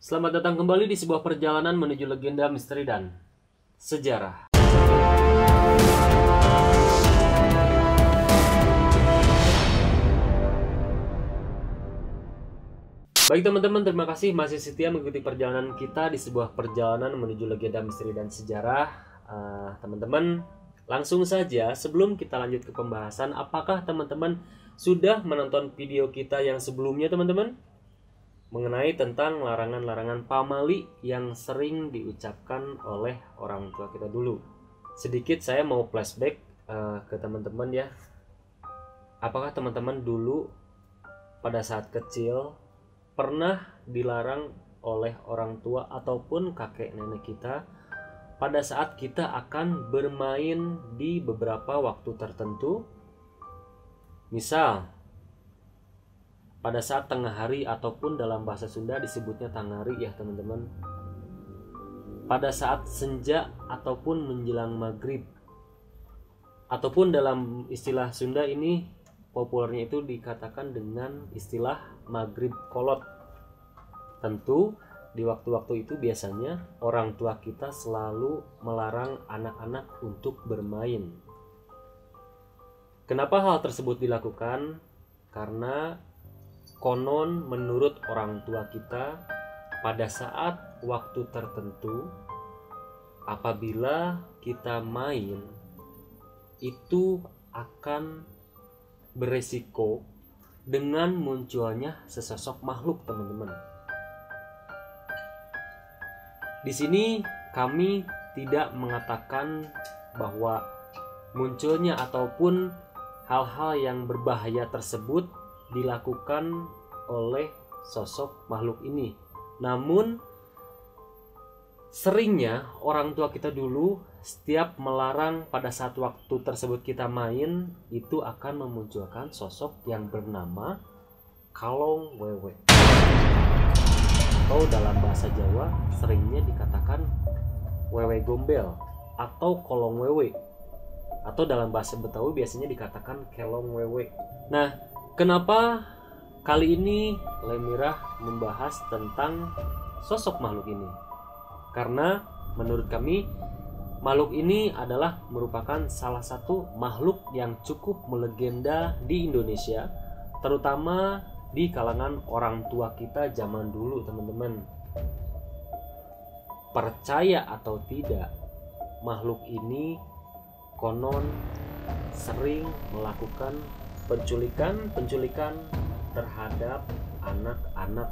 Selamat datang kembali di sebuah perjalanan menuju legenda, misteri, dan sejarah. Baik teman-teman, terima kasih masih setia mengikuti perjalanan kita di sebuah perjalanan menuju legenda, misteri, dan sejarah. Teman-teman, langsung saja sebelum kita lanjut ke pembahasan, apakah teman-teman sudah menonton video kita yang sebelumnya teman-teman? Mengenai tentang larangan-larangan pamali yang sering diucapkan oleh orang tua kita dulu. Sedikit saya mau flashback ke teman-teman ya. Apakah teman-teman dulu pada saat kecil pernah dilarang oleh orang tua ataupun kakek nenek kita pada saat kita akan bermain di beberapa waktu tertentu? Misal pada saat tengah hari ataupun dalam bahasa Sunda disebutnya tangari ya teman-teman. Pada saat senja ataupun menjelang maghrib. Ataupun dalam istilah Sunda ini populernya itu dikatakan dengan istilah maghrib kolot. Tentu di waktu-waktu itu biasanya orang tua kita selalu melarang anak-anak untuk bermain. Kenapa hal tersebut dilakukan? Karena konon menurut orang tua kita pada saat waktu tertentu apabila kita main itu akan beresiko dengan munculnya sesosok makhluk teman-teman. Di sini kami tidak mengatakan bahwa munculnya ataupun hal-hal yang berbahaya tersebut dilakukan oleh sosok makhluk ini. Namun seringnya orang tua kita dulu setiap melarang pada saat waktu tersebut kita main itu akan memunculkan sosok yang bernama kalong wewe. Atau dalam bahasa Jawa seringnya dikatakan wewe gombel atau kolong wewe. Atau dalam bahasa Betawi biasanya dikatakan kelong wewe. Nah, kenapa kali ini Lemirah membahas tentang sosok makhluk ini? Karena menurut kami makhluk ini adalah merupakan salah satu makhluk yang cukup melegenda di Indonesia, terutama di kalangan orang tua kita zaman dulu teman-teman. Percaya atau tidak, makhluk ini konon sering melakukan penculikan terhadap anak-anak.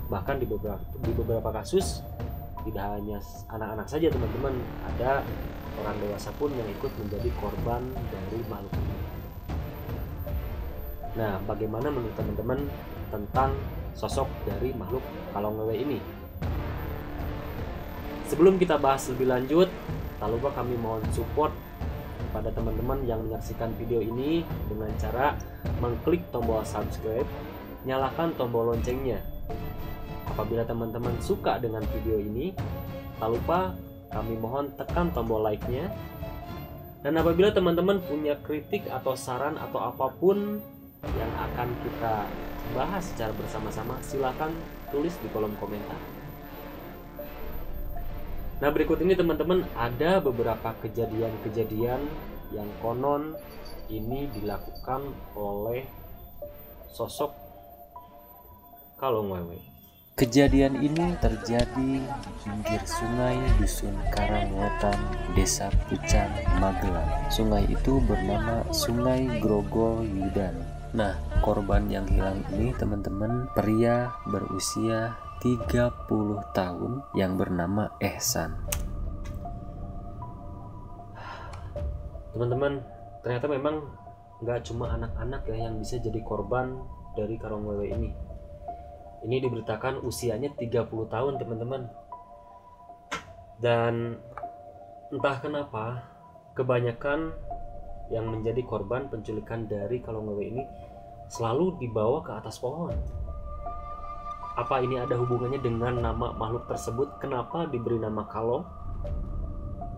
Bahkan di beberapa kasus tidak hanya anak-anak saja teman-teman, ada orang dewasa pun yang ikut menjadi korban dari makhluk ini. Nah, bagaimana menurut teman-teman tentang sosok dari makhluk kalong wewe ini? Sebelum kita bahas lebih lanjut, tak lupa kami mohon support pada teman-teman yang menyaksikan video ini dengan cara mengklik tombol subscribe, nyalakan tombol loncengnya. Apabila teman-teman suka dengan video ini, tak lupa kami mohon tekan tombol like-nya. Dan apabila teman-teman punya kritik atau saran atau apapun yang akan kita bahas secara bersama-sama, silakan tulis di kolom komentar. Nah, berikut ini teman-teman ada beberapa kejadian-kejadian yang konon ini dilakukan oleh sosok kalong wewe. Kejadian ini terjadi di pinggir sungai Dusun Karangwetan, Desa Pucang, Magelang. Sungai itu bernama Sungai Grogol Yudan. Nah, korban yang hilang ini teman-teman pria berusia 30 tahun yang bernama Ehsan. Teman-teman, ternyata memang nggak cuma anak-anak ya yang bisa jadi korban dari kalong wewe ini. Ini diberitakan usianya 30 tahun teman-teman. Dan entah kenapa kebanyakan yang menjadi korban penculikan dari kalong wewe ini selalu dibawa ke atas pohon. Apa ini ada hubungannya dengan nama makhluk tersebut? Kenapa diberi nama kalong?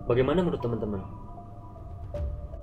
Bagaimana menurut teman-teman?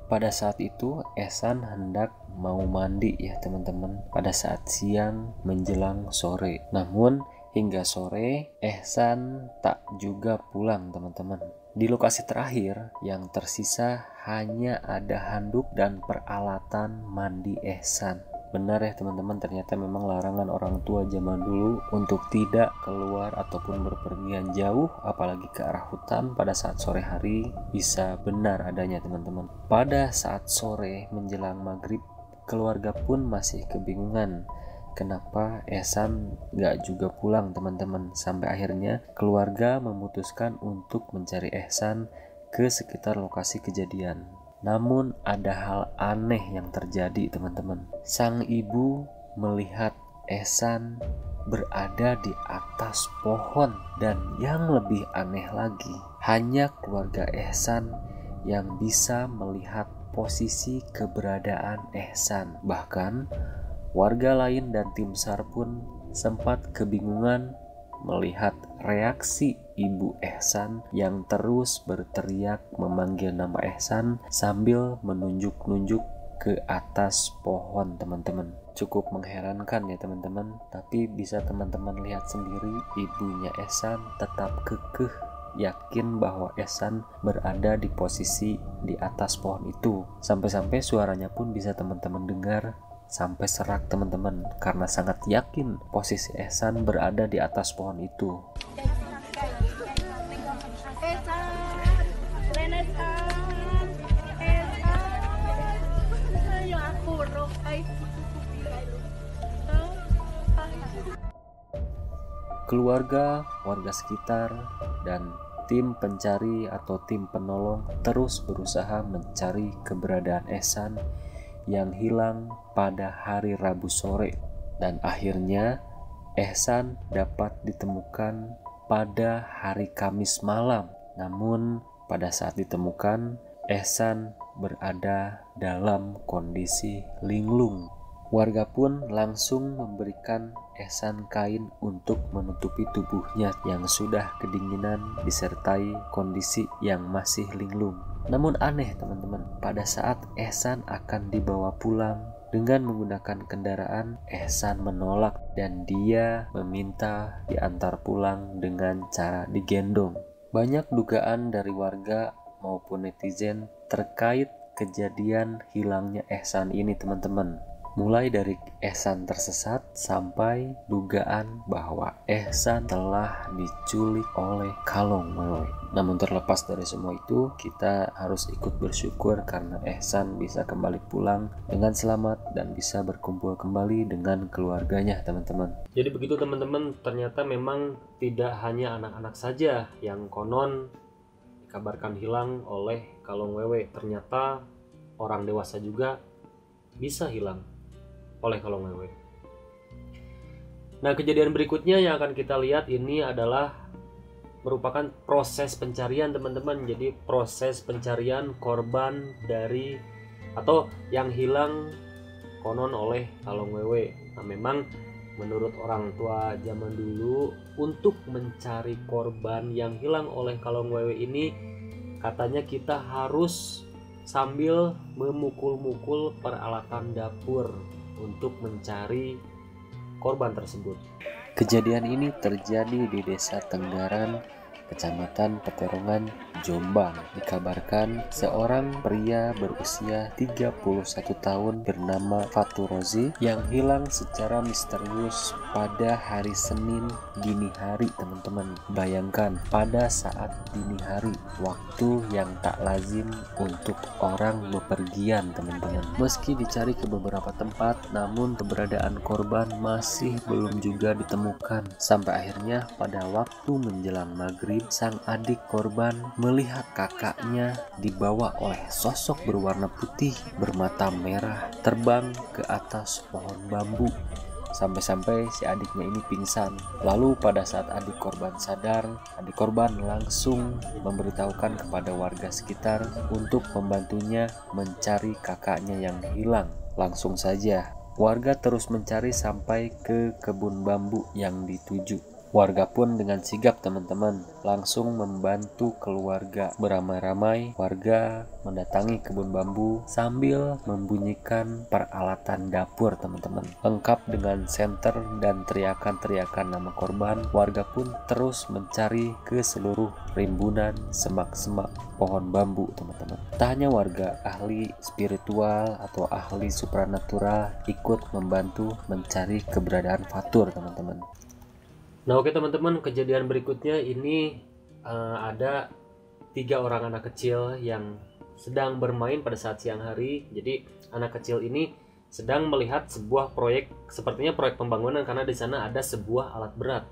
Pada saat itu Ehsan hendak mau mandi ya teman-teman, pada saat siang menjelang sore. Namun Hingga sore, Ehsan tak juga pulang teman-teman. Di lokasi terakhir yang tersisa hanya ada handuk dan peralatan mandi Ehsan. Benar ya teman-teman, ternyata memang larangan orang tua zaman dulu untuk tidak keluar ataupun berpergian jauh, apalagi ke arah hutan pada saat sore hari, bisa benar adanya teman-teman. Pada saat sore menjelang maghrib, keluarga pun masih kebingungan kenapa Ehsan gak juga pulang teman-teman. Sampai akhirnya keluarga memutuskan untuk mencari Ehsan ke sekitar lokasi kejadian. Namun ada hal aneh yang terjadi teman-teman. Sang ibu melihat Ehsan berada di atas pohon, dan yang lebih aneh lagi, hanya keluarga Ehsan yang bisa melihat posisi keberadaan Ehsan. Bahkan warga lain dan tim SAR pun sempat kebingungan melihat reaksi ibu Ehsan yang terus berteriak memanggil nama Ehsan sambil menunjuk-nunjuk ke atas pohon teman-teman. Cukup mengherankan ya teman-teman, tapi bisa teman-teman lihat sendiri, ibunya Ehsan tetap kekeh yakin bahwa Ehsan berada di posisi di atas pohon itu. Sampai-sampai suaranya pun bisa teman-teman dengar sampai serak teman-teman, karena sangat yakin posisi Ehsan berada di atas pohon itu. Keluarga, warga sekitar, dan tim pencari atau tim penolong terus berusaha mencari keberadaan Ehsan yang hilang pada hari Rabu sore, dan akhirnya Ehsan dapat ditemukan pada hari Kamis malam. Namun pada saat ditemukan, Ehsan berada dalam kondisi linglung. Warga pun langsung memberikan Ehsan kain untuk menutupi tubuhnya yang sudah kedinginan disertai kondisi yang masih linglung. Namun aneh teman-teman, pada saat Ehsan akan dibawa pulang dengan menggunakan kendaraan, Ehsan menolak dan dia meminta diantar pulang dengan cara digendong. Banyak dugaan dari warga maupun netizen terkait kejadian hilangnya Ehsan ini teman-teman. Mulai dari Ehsan tersesat sampai dugaan bahwa Ehsan telah diculik oleh Kalong Wewe. Namun terlepas dari semua itu, kita harus ikut bersyukur karena Ehsan bisa kembali pulang dengan selamat dan bisa berkumpul kembali dengan keluarganya teman-teman. Jadi begitu teman-teman, ternyata memang tidak hanya anak-anak saja yang konon dikabarkan hilang oleh Kalong Wewe. Ternyata orang dewasa juga bisa hilang oleh Kalong Wewe. Nah, kejadian berikutnya yang akan kita lihat ini adalah merupakan proses pencarian teman-teman. Jadi proses pencarian korban dari atau yang hilang konon oleh Kalong Wewe. Nah, memang menurut orang tua zaman dulu, untuk mencari korban yang hilang oleh Kalong Wewe ini, katanya kita harus sambil memukul-mukul peralatan dapur untuk mencari korban tersebut. Kejadian ini terjadi di Desa Tenggaran, Kecamatan Peterongan, Jombang. Dikabarkan seorang pria berusia 31 tahun bernama Fatur Rozi yang hilang secara misterius pada hari Senin dini hari teman-teman. Bayangkan, pada saat dini hari, waktu yang tak lazim untuk orang bepergian teman-teman. Meski dicari ke beberapa tempat, namun keberadaan korban masih belum juga ditemukan. Sampai akhirnya pada waktu menjelang maghrib, sang adik korban melihat kakaknya dibawa oleh sosok berwarna putih bermata merah terbang ke atas pohon bambu. Sampai-sampai si adiknya ini pingsan. Lalu pada saat adik korban sadar, adik korban langsung memberitahukan kepada warga sekitar untuk membantunya mencari kakaknya yang hilang. Langsung saja warga terus mencari sampai ke kebun bambu yang dituju. Warga pun dengan sigap teman-teman langsung membantu keluarga. Beramai-ramai warga mendatangi kebun bambu sambil membunyikan peralatan dapur teman-teman. Lengkap dengan senter dan teriakan-teriakan nama korban, warga pun terus mencari ke seluruh rimbunan semak-semak pohon bambu teman-teman. Tak hanya warga, ahli spiritual atau ahli supranatural ikut membantu mencari keberadaan Fatur teman-teman. Nah oke teman-teman, kejadian berikutnya ini ada 3 orang anak kecil yang sedang bermain pada saat siang hari. Jadi anak kecil ini sedang melihat sebuah proyek, sepertinya proyek pembangunan karena di sana ada sebuah alat berat.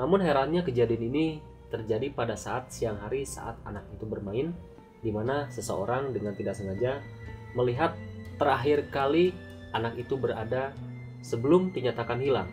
Namun herannya kejadian ini terjadi pada saat siang hari saat anak itu bermain, di mana seseorang dengan tidak sengaja melihat terakhir kali anak itu berada sebelum dinyatakan hilang.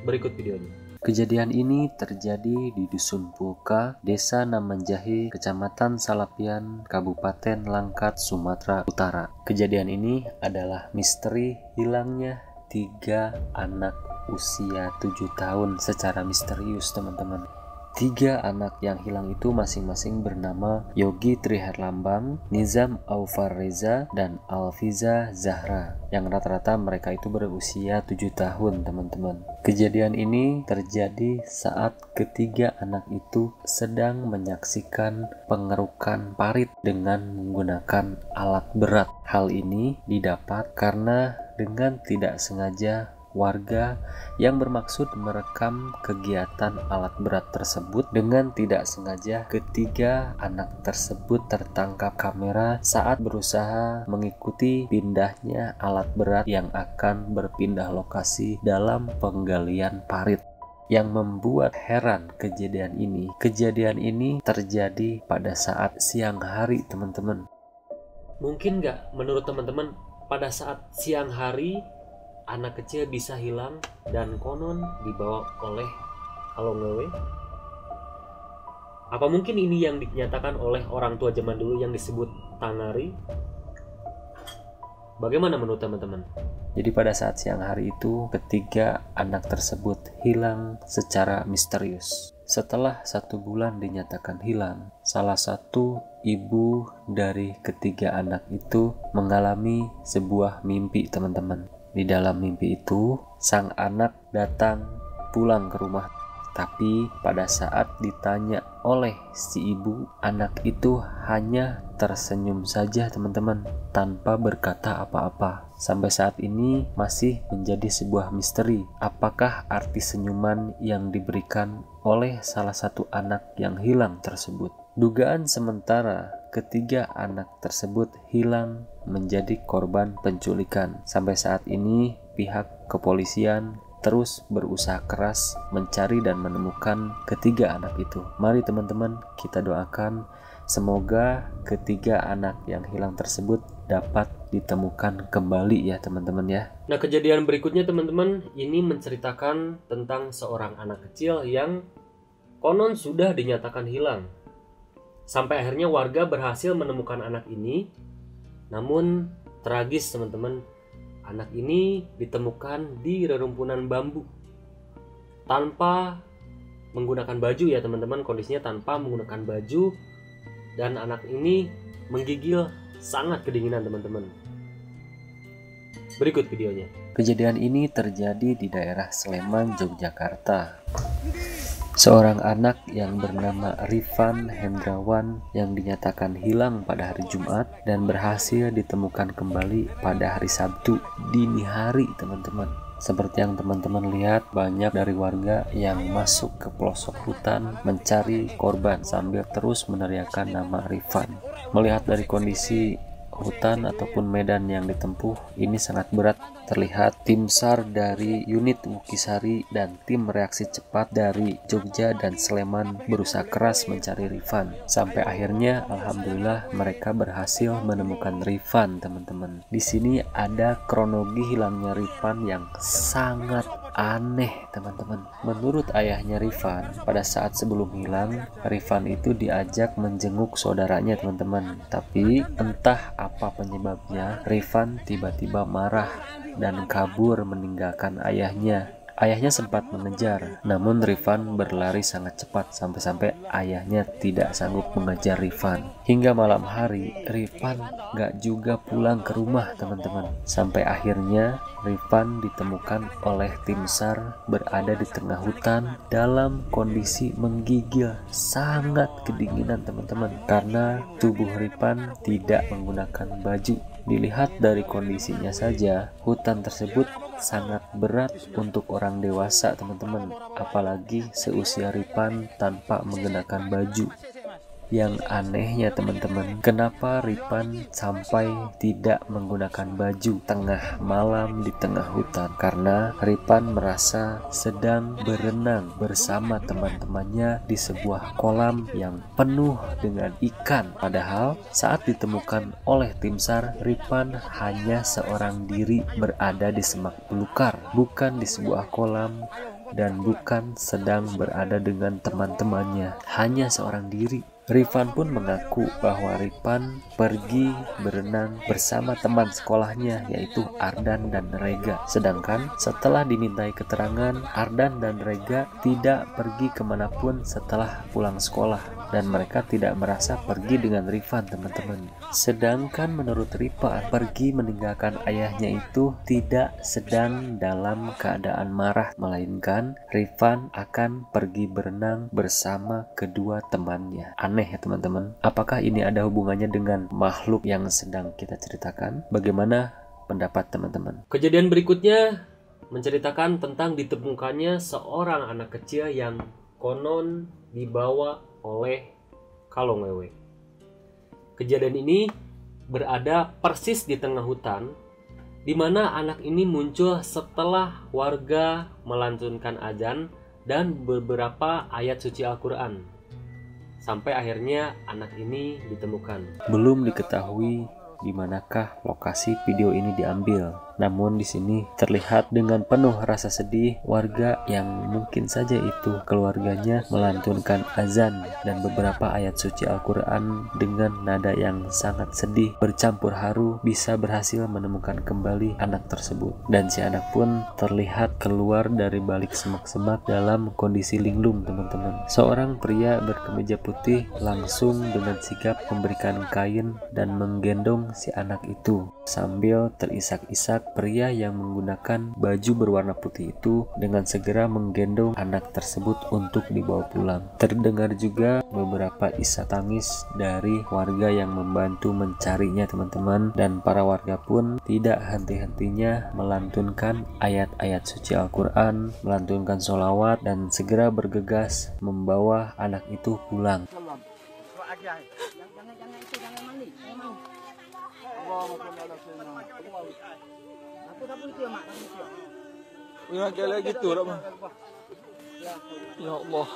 Berikut videonya. Kejadian ini terjadi di Dusun Puka, Desa Namanjahe, Kecamatan Salapian, Kabupaten Langkat, Sumatera Utara. Kejadian ini adalah misteri hilangnya 3 anak usia 7 tahun secara misterius teman-teman. 3 anak yang hilang itu masing-masing bernama Yogi Triherlambang, Nizam Aufar Reza, dan Alfiza Zahra, yang rata-rata mereka itu berusia 7 tahun teman-teman. Kejadian ini terjadi saat ketiga anak itu sedang menyaksikan pengerukan parit dengan menggunakan alat berat. Hal ini didapat karena dengan tidak sengaja warga yang bermaksud merekam kegiatan alat berat tersebut. Dengan tidak sengaja ketiga anak tersebut tertangkap kamera saat berusaha mengikuti pindahnya alat berat yang akan berpindah lokasi dalam penggalian parit. Yang membuat heran kejadian ini terjadi pada saat siang hari teman-teman. Mungkin nggak menurut teman-teman pada saat siang hari anak kecil bisa hilang dan konon dibawa oleh Alongewe? Apa mungkin ini yang dinyatakan oleh orang tua zaman dulu yang disebut Tangari? Bagaimana menurut teman-teman? Jadi pada saat siang hari itu ketiga anak tersebut hilang secara misterius. Setelah 1 bulan dinyatakan hilang, salah satu ibu dari ketiga anak itu mengalami sebuah mimpi teman-teman. Di dalam mimpi itu, sang anak datang pulang ke rumah. Tapi pada saat ditanya oleh si ibu, anak itu hanya tersenyum saja teman-teman, tanpa berkata apa-apa. Sampai saat ini masih menjadi sebuah misteri. Apakah arti senyuman yang diberikan oleh salah satu anak yang hilang tersebut? Dugaan sementara ketiga anak tersebut hilang menjadi korban penculikan. Sampai saat ini pihak kepolisian terus berusaha keras mencari dan menemukan ketiga anak itu. Mari teman-teman kita doakan semoga ketiga anak yang hilang tersebut dapat ditemukan kembali ya teman-teman ya. Nah kejadian berikutnya teman-teman ini menceritakan tentang seorang anak kecil yang konon sudah dinyatakan hilang. Sampai akhirnya warga berhasil menemukan anak ini. Namun tragis teman-teman, anak ini ditemukan di rerumpunan bambu tanpa menggunakan baju ya teman-teman. Kondisinya tanpa menggunakan baju, dan anak ini menggigil sangat kedinginan teman-teman. Berikut videonya. Kejadian ini terjadi di daerah Sleman, Yogyakarta. Seorang anak yang bernama Rifan Hendrawan yang dinyatakan hilang pada hari Jumat dan berhasil ditemukan kembali pada hari Sabtu dini hari teman-teman. Seperti yang teman-teman lihat, banyak dari warga yang masuk ke pelosok hutan mencari korban sambil terus meneriakkan nama Rifan. Melihat dari kondisi hutan ataupun medan yang ditempuh ini sangat berat, terlihat tim SAR dari unit Wukisari dan tim reaksi cepat dari Jogja dan Sleman berusaha keras mencari Rifan. Sampai akhirnya alhamdulillah mereka berhasil menemukan Rifan teman-teman. Di sini ada kronologi hilangnya Rifan yang sangat aneh teman-teman. Menurut ayahnya Rifan, pada saat sebelum hilang, Rifan itu diajak menjenguk saudaranya teman-teman. Tapi entah apa penyebabnya, Rifan tiba-tiba marah dan kabur meninggalkan ayahnya. Ayahnya sempat mengejar, namun Rifan berlari sangat cepat sampai-sampai ayahnya tidak sanggup mengejar Rifan. Hingga malam hari, Rifan gak juga pulang ke rumah teman-teman. Sampai akhirnya Rifan ditemukan oleh tim SAR berada di tengah hutan dalam kondisi menggigil, sangat kedinginan teman-teman, karena tubuh Rifan tidak menggunakan baju. Dilihat dari kondisinya saja, hutan tersebut sangat berat untuk orang dewasa teman-teman, apalagi seusia Rifan tanpa mengenakan baju. Yang anehnya teman-teman, kenapa Rifan sampai tidak menggunakan baju tengah malam di tengah hutan? Karena Rifan merasa sedang berenang bersama teman-temannya di sebuah kolam yang penuh dengan ikan. Padahal saat ditemukan oleh tim SAR, Rifan hanya seorang diri berada di semak belukar, bukan di sebuah kolam dan bukan sedang berada dengan teman-temannya, hanya seorang diri. Rifan pun mengaku bahwa Rifan pergi berenang bersama teman sekolahnya yaitu Ardan dan Rega. Sedangkan setelah dimintai keterangan, Ardan dan Rega tidak pergi kemanapun setelah pulang sekolah dan mereka tidak merasa pergi dengan Rifan teman-teman. Sedangkan menurut Rifan, pergi meninggalkan ayahnya itu tidak sedang dalam keadaan marah, melainkan Rifan akan pergi berenang bersama kedua temannya. Aneh ya teman-teman. Apakah ini ada hubungannya dengan makhluk yang sedang kita ceritakan? Bagaimana pendapat teman-teman? Kejadian berikutnya menceritakan tentang ditemukannya seorang anak kecil yang konon dibawa oleh kalong wewe. Kejadian ini berada persis di tengah hutan, di mana anak ini muncul setelah warga melantunkan azan dan beberapa ayat suci Al-Quran. Sampai akhirnya anak ini ditemukan. Belum diketahui di manakah lokasi video ini diambil. Namun di sini terlihat dengan penuh rasa sedih warga yang mungkin saja itu keluarganya melantunkan azan dan beberapa ayat suci Al-Quran dengan nada yang sangat sedih bercampur haru bisa berhasil menemukan kembali anak tersebut. Dan si anak pun terlihat keluar dari balik semak-semak dalam kondisi linglung teman-teman. Seorang pria berkemeja putih langsung dengan sigap memberikan kain dan menggendong si anak itu. Sambil terisak-isak, pria yang menggunakan baju berwarna putih itu dengan segera menggendong anak tersebut untuk dibawa pulang. Terdengar juga beberapa isak tangis dari warga yang membantu mencarinya teman-teman, dan para warga pun tidak henti-hentinya melantunkan ayat-ayat suci Al-Quran, melantunkan sholawat, dan segera bergegas membawa anak itu pulang. Ya kayak gitu lah bang. Ya Allah.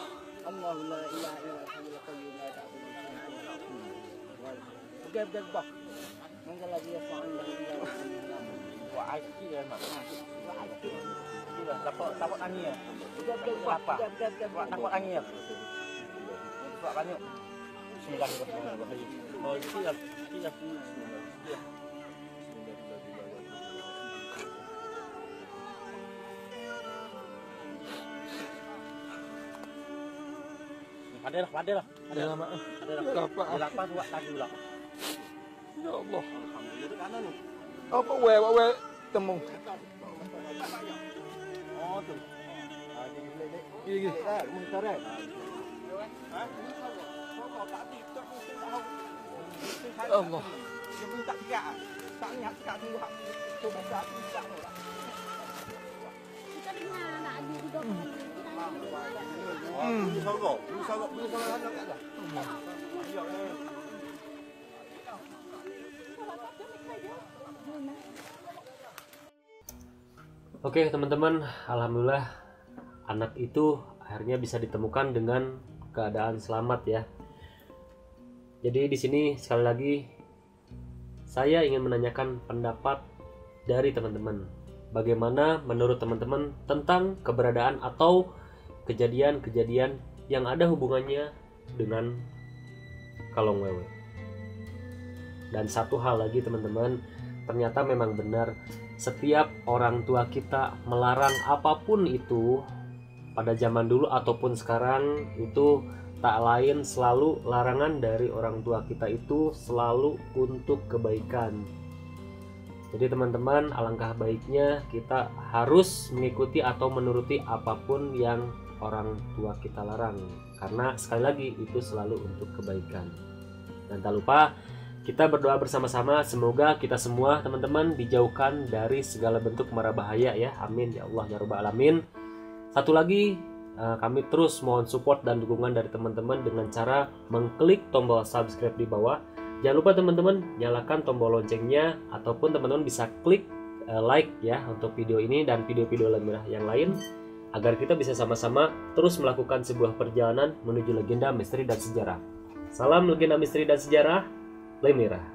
Ada lah. Lapar buat lagi lah. Ya Allah. Apa we temu. Oh tu. Gini. Mengkaret. Allah. Dia minta tiga. Tak ni hak tiga tunggu hak. Tu baca tiga lah. Kita nak adu juga. Oke teman-teman, alhamdulillah anak itu akhirnya bisa ditemukan dengan keadaan selamat ya. Jadi di sini sekali lagi saya ingin menanyakan pendapat dari teman-teman. Bagaimana menurut teman-teman tentang keberadaan atau kejadian-kejadian yang ada hubungannya dengan kalong wewe. Dan satu hal lagi teman-teman, ternyata memang benar setiap orang tua kita melarang apapun itu pada zaman dulu ataupun sekarang, itu tak lain selalu larangan dari orang tua kita itu selalu untuk kebaikan. Jadi teman-teman, alangkah baiknya kita harus mengikuti atau menuruti apapun yang orang tua kita larang, karena sekali lagi itu selalu untuk kebaikan. Dan tak lupa kita berdoa bersama-sama, semoga kita semua teman-teman dijauhkan dari segala bentuk mara bahaya ya. Amin ya Allah ya Rabbal Alamin. Satu lagi, kami terus mohon support dan dukungan dari teman-teman dengan cara mengklik tombol subscribe di bawah. Jangan lupa teman-teman nyalakan tombol loncengnya, ataupun teman-teman bisa klik like ya untuk video ini dan video-video Lemira yang lain, agar kita bisa sama-sama terus melakukan sebuah perjalanan menuju legenda, misteri, dan sejarah. Salam legenda, misteri, dan sejarah, Lemira.